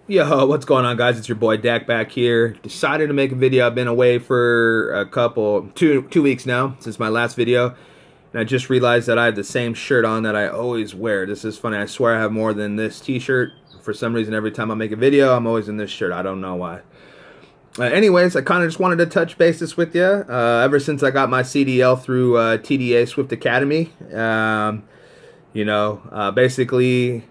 Yo, what's going on, guys? It's your boy Dak back here. Decided to make a video. I've been away for two weeks now since my last video, and I just realized that I have the same shirt on that I always wear. This is funny. I swear I have more than this T-shirt. For some reason, every time I make a video, I'm always in this shirt. I don't know why. Anyways, I kind of just wanted to touch bases with you. Ever since I got my CDL through TDA Swift Academy, basically,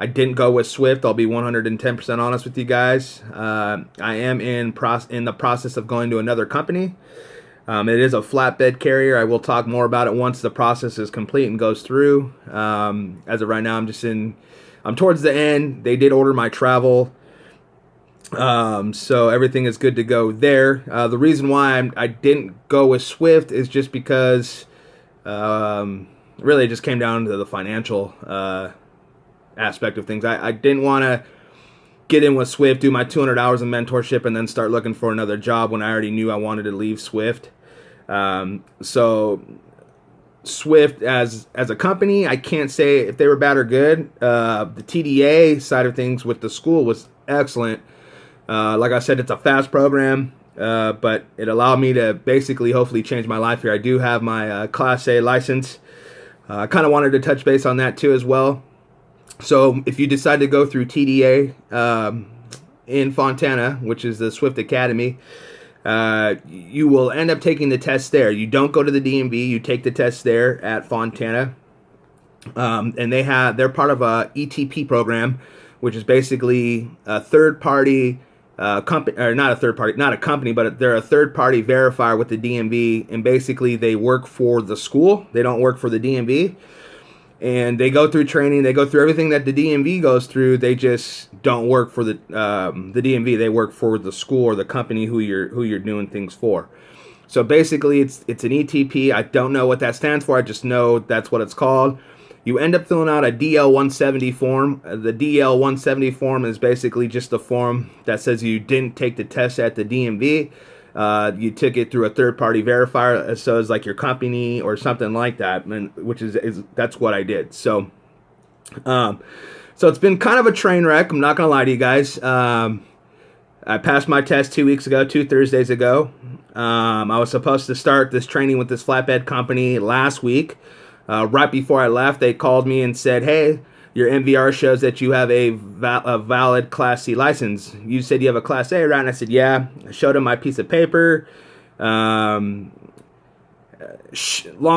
I didn't go with Swift. I'll be 110% honest with you guys. I am in the process of going to another company. It is a flatbed carrier. I will talk more about it once the process is complete and goes through. As of right now, I'm towards the end. They did order my travel. So everything is good to go there. The reason why I didn't go with Swift is just because really it just came down to the financial aspect of things. I didn't want to get in with Swift, do my 200 hours of mentorship, and then start looking for another job when I already knew I wanted to leave Swift. So Swift as a company, I can't say if they were bad or good. The TDA side of things with the school was excellent. Like I said, it's a fast program, but it allowed me to basically hopefully change my life here. I do have my Class A license. I kind of wanted to touch base on that too as well. So if you decide to go through TDA in Fontana, which is the Swift Academy, you will end up taking the test there. You don't go to the DMV, you take the test there at Fontana. And they're part of a ETP program, which is basically a third-party company, or not a company, but they're a third-party verifier with the DMV, and basically they work for the school. They don't work for the DMV. And they go through training. They go through everything that the DMV goes through. They just don't work for the DMV. They work for the school or the company who you're doing things for. So basically, it's an ETP. I don't know what that stands for. I just know that's what it's called. You end up filling out a DL-170 form. The DL-170 form is basically just a form that says you didn't take the test at the DMV. You took it through a third-party verifier, so it's like your company or something like that, and that's what I did. So it's been kind of a train wreck. I'm not gonna lie to you guys. I passed my test 2 weeks ago, 2 Thursdays ago. I was supposed to start this training with this flatbed company last week. Right before I left, they called me and said, "Hey, your MVR shows that you have a valid Class C license. You said you have a Class A, right?" And I said, "Yeah." I showed them my piece of paper. Long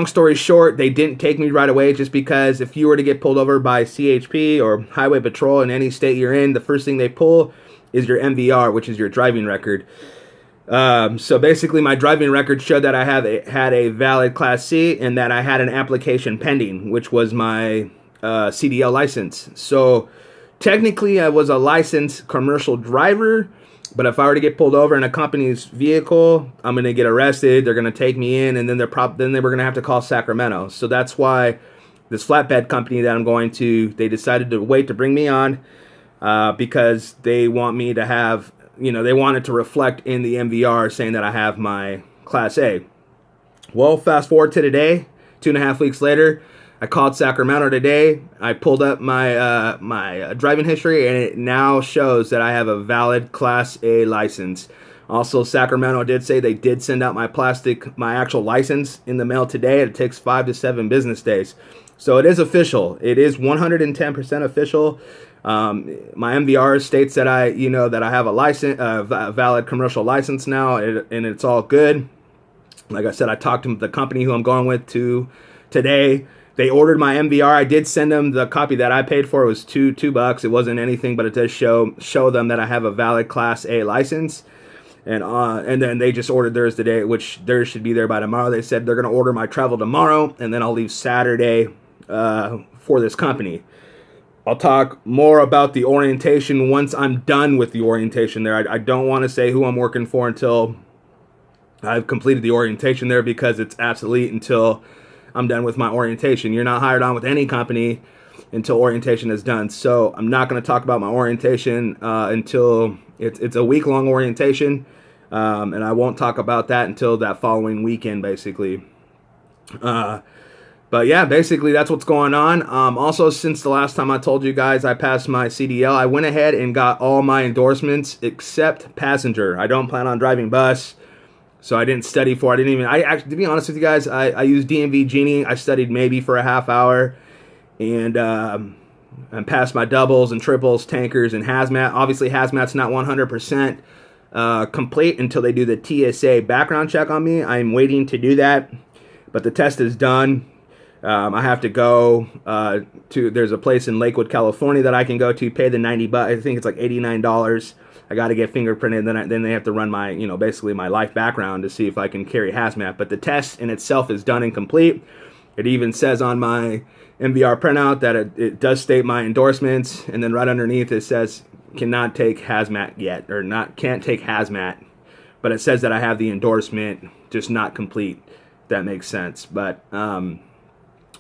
story short, they didn't take me right away just because if you were to get pulled over by CHP or Highway Patrol in any state you're in, the first thing they pull is your MVR, which is your driving record. So basically, my driving record showed that I had a valid Class C and that I had an application pending, which was my CDL license. So technically I was a licensed commercial driver, but if I were to get pulled over in a company's vehicle, I'm going to get arrested. They're going to take me in, and then they were going to have to call Sacramento. So that's why this flatbed company that I'm going to, they decided to wait to bring me on because they want me to have, they wanted to reflect in the MVR saying that I have my Class A. Well, fast forward to today, 2.5 weeks later, I called Sacramento today. I pulled up my my driving history, and it now shows that I have a valid Class A license. Also, Sacramento did say they did send out my actual license in the mail today. It takes 5 to 7 business days. So it is official. It is 110% official. My MVR states that I have a license, a valid commercial license now, and it's all good. Like I said, I talked to the company who I'm going with today. They ordered my MVR. I did send them the copy that I paid for. It was $2. It wasn't anything, but it does show them that I have a valid Class A license. And then they just ordered theirs today, which theirs should be there by tomorrow. They said they're going to order my travel tomorrow, and then I'll leave Saturday for this company. I'll talk more about the orientation once I'm done with the orientation there. I don't want to say who I'm working for until I've completed the orientation there, because it's obsolete until I'm done with my orientation. You're not hired on with any company until orientation is done. So I'm not going to talk about my orientation until it's a week-long orientation, and I won't talk about that until that following weekend, basically. But yeah, basically that's what's going on. Also, since the last time I told you guys I passed my CDL, I went ahead and got all my endorsements except passenger. I don't plan on driving bus, so I didn't study for it. I didn't even, I actually, to be honest with you guys, I used DMV Genie. I studied maybe for a half hour, and passed my doubles and triples, tankers, and hazmat. Obviously, hazmat's not 100% complete until they do the TSA background check on me. I'm waiting to do that, but the test is done. I have to go there's a place in Lakewood, California that I can go to, pay the $90, I think it's like $89. I got to get fingerprinted, then they have to run my, basically my life background to see if I can carry hazmat. But the test in itself is done and complete. It even says on my MVR printout that it does state my endorsements, and then right underneath it says cannot take hazmat yet, or can't take hazmat, but it says that I have the endorsement, just not complete. If that makes sense. But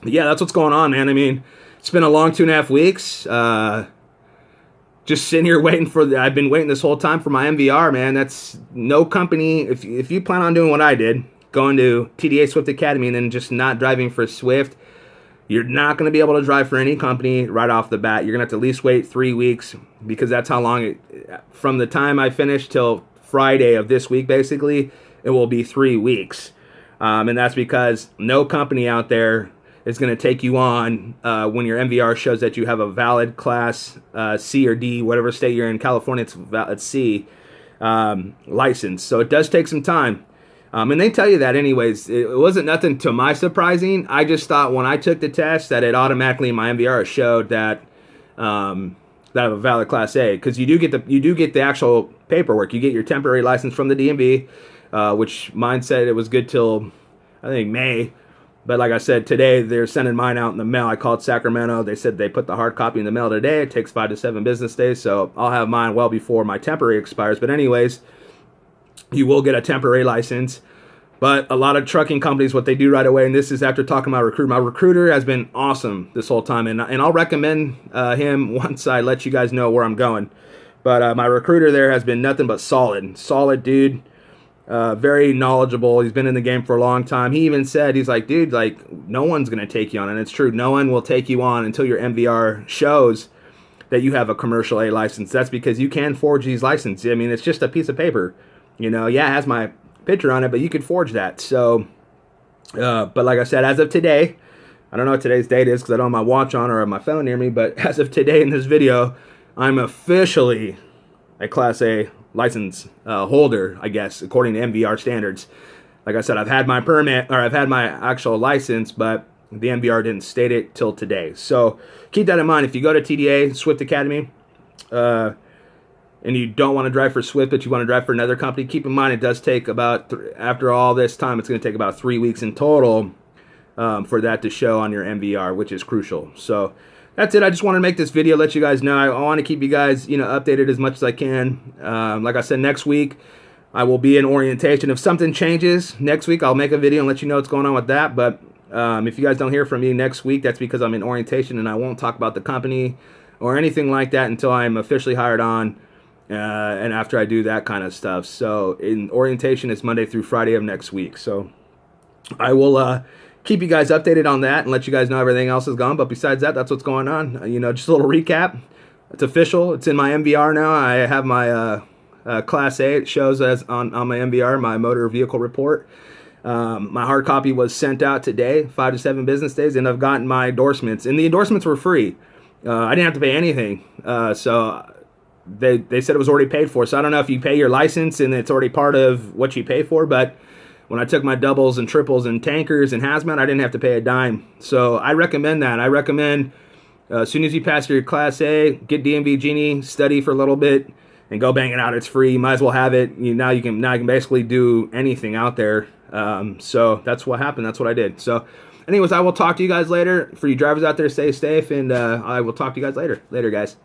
yeah, that's what's going on, man. I mean, it's been a long 2.5 weeks. Just sitting here waiting I've been waiting this whole time for my MVR, man. That's no company. If you plan on doing what I did, going to TDA Swift Academy and then just not driving for Swift, you're not going to be able to drive for any company right off the bat. You're going to have to at least wait 3 weeks, because that's how long from the time I finish till Friday of this week, basically, it will be 3 weeks. And that's because no company out there is going to take you on when your MVR shows that you have a valid class C or D, whatever state you're in. California, it's C license. So it does take some time. And they tell you that anyways. It wasn't nothing to my surprising. I just thought when I took the test that it automatically in my MVR showed that that I have a valid Class A, because you do get the actual paperwork. You get your temporary license from the DMV, which mine said it was good till I think May. But like I said, today they're sending mine out in the mail. I called Sacramento. They said they put the hard copy in the mail today. It takes 5 to 7 business days, so I'll have mine well before my temporary expires. But anyways, you will get a temporary license. But a lot of trucking companies, what they do right away, and this is after talking to my recruiter has been awesome this whole time, and I'll recommend him once I let you guys know where I'm going. But my recruiter there has been nothing but solid dude. Very knowledgeable. He's been in the game for a long time. He even said, he's like, dude, like, no one's going to take you on. And it's true. No one will take you on until your MVR shows that you have a commercial A license. That's because you can forge these licenses. I mean, it's just a piece of paper. Yeah, it has my picture on it, but you could forge that. So, but like I said, as of today, I don't know what today's date is because I don't have my watch on or have my phone near me, but as of today in this video, I'm officially a Class A license holder, I guess, according to MVR standards. Like I said, I've had my permit, or I've had my actual license, but the MVR didn't state it till today. So keep that in mind. If you go to TDA Swift Academy and you don't want to drive for Swift, but you want to drive for another company, keep in mind it does take about, after all this time, it's going to take about 3 weeks in total for that to show on your MVR, which is crucial. So that's it. I just want to make this video, let you guys know. I want to keep you guys, updated as much as I can. Like I said, next week I will be in orientation. If something changes next week, I'll make a video and let you know what's going on with that. But if you guys don't hear from me next week, that's because I'm in orientation and I won't talk about the company or anything like that until I'm officially hired on and after I do that kind of stuff. So in orientation is Monday through Friday of next week. So I will keep you guys updated on that and let you guys know everything else is gone. But besides that, that's what's going on. Just a little recap. It's official. It's in my MVR now. I have my Class A. It shows as on my MVR, my motor vehicle report. My hard copy was sent out today, 5 to 7 business days, and I've gotten my endorsements. And the endorsements were free. I didn't have to pay anything. So they said it was already paid for. So I don't know if you pay your license and it's already part of what you pay for, but when I took my doubles and triples and tankers and hazmat, I didn't have to pay a dime. So I recommend that. I recommend as soon as you pass your Class A, get DMV Genie, study for a little bit, and go bang it out. It's free. You might as well have it. Now you can basically do anything out there. So that's what happened. That's what I did. So anyways, I will talk to you guys later. For you drivers out there, stay safe, and I will talk to you guys later. Later, guys.